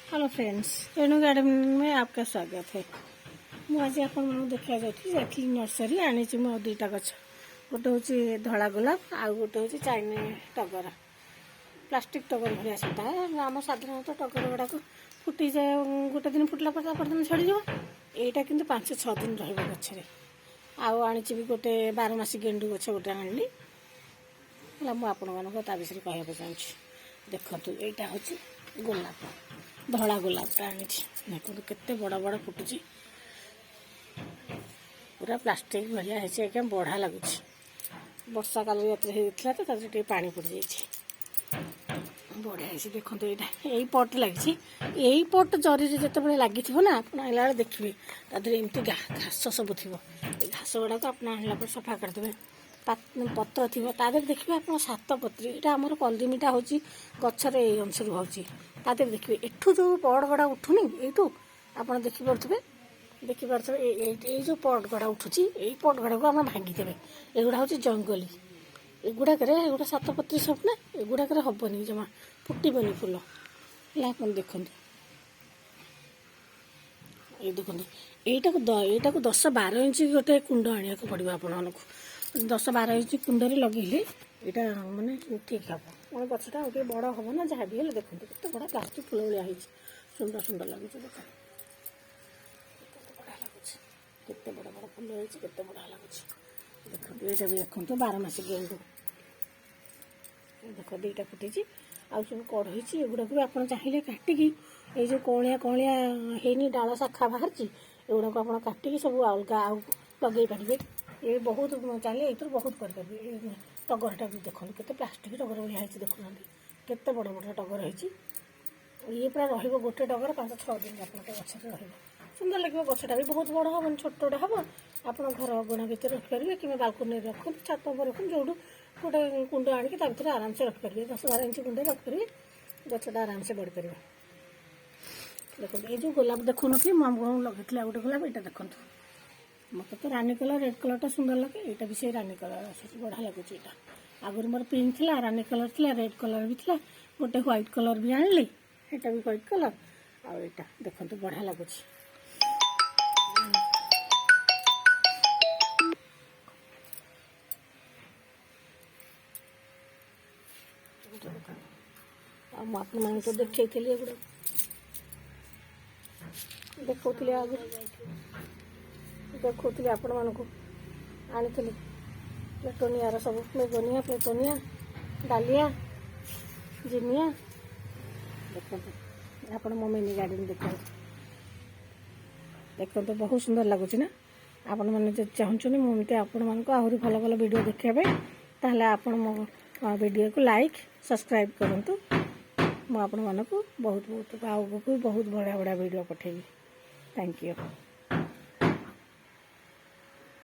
Hello friends, Renu garden में आपका स्वागत है। मुझे आप देखा जाती नर्सरी आनी दुईटा गछ गोटे हूँ धला गोलाप आउ गोटे हूँ चाइना टगर प्लास्टिक टगर भाया सीटा आम साधारणतः टगर गुड़ाक फुटी जाए गोटे दिन फुटला दिन छड़ी यहाँ कि 5-6 दिन रछे आउ आनी भी गोटे 12 गेंडु गछ गोटे आनी मुझे विषय कहना चाहूँगी। देखो यहाँ हूँ गोलाप धला गोलापटा आनी देखो केते बड़ा बड़ा फुटुची पूरा प्लास्टिक भाया है बढ़िया लगुच वर्षा काल होता तो ताकि पानी पड़ जाए बढ़िया है। देखो यहाँ यही पट लगी यही पट जरी जिते लगी ना आप आला देखिए एमती घास सब थी घास गुड़ाक आप आनला सफा करदे पत्र थी तादेह देखिए आप 7 पत्री यहाँ आमर कलदिमीटा हूँ गचर ये अंश रोचे तादेह देखिए एठू जो पड़ गड़ा उठुनी यू आप देखिपे ये जो पट गड़ा उठुची यही पट गड़ा को आम भांगीदेवे एगुड़ा हूँ जंगली एगुड़ाक 7 पत्री सब ना एगुड़ाक हेनी जमा फुटबनी फुल आप देखते ये देखते यहीटा को 10-12 इंच गोटे कुंड आने को पड़ो आपको 10-12 इंच कुंडे लगे यहाँ मानने ठीक हम मैं गछटा गोटे बड़ हम ना जहाँ भी देखते केते बड़ा प्लास्टिक फुल भाया सुंदर सुंदर लगे देख बढ़िया लगुच केते बड़ बड़ फुल होते बढ़िया लगुच देखो ये भी देखो 12 मास गेंदु देख 2टा फुटी आउ सब कढ़ई एगुड़ा भी आप चाहिए काटिकी ये जो कौलिया कौलिया है डाल शाखा बाहर एगुड़ा को आप काटिकी सब अलग आउ लगे पारे ये बहुत चाहिए ये बहुत करेंगे टगरटा भी देखो केते प्लास्टिक टगर भाया देखुना केते बड़ बड़ टगर ये पूरा रही गोटे टगर 5-6 दिन आप गचर सुंदर लगे गछटा भी बहुत बड़ हम छोटा हम आप घर अगणा भितर रखिपारे कि बालकनी रखते छात पर रखते जो गोटे कुंड आणिक भर आराम से रखिपारे 10-12 इंच कुंडे रखिपारे गछटा आराम से बढ़ी पार। देखो ये जो गोलाप देखुन लगे गोटे गोलाप यहाँ देखो मत तो रानी कलर रेड कलरटा सुंदर लगे यहाँ भी से रानी कलर आस बढ़िया लगुच यहाँ आगुरी मोर पिंक थी रानी कलर थी रेड कलर भी थी गोटे व्हाइट कलर भी आनली यहाँ भी व्हाइट कलर आईटा देखो बढ़िया लगुच आप तो देखी एगुड़ा देखुली आगे देखुली आपण मानक आनी प्लेटोनिया सब मेगोनिया प्लेटोनिया डालिया जिनिया देखो आप मो मिनी गार्डन देखते बहुत सुंदर लगुच ना आपण मैंने चाहूँ मुझे आपण मानक आहरी भल भल वीडियो देखापी ताहले आपण मो वीडियो को लाइक सब्सक्राइब करूँ मुझे बहुत बहुत आगे बहुत बढ़िया बढ़िया वीडियो पठेबी। Thank you.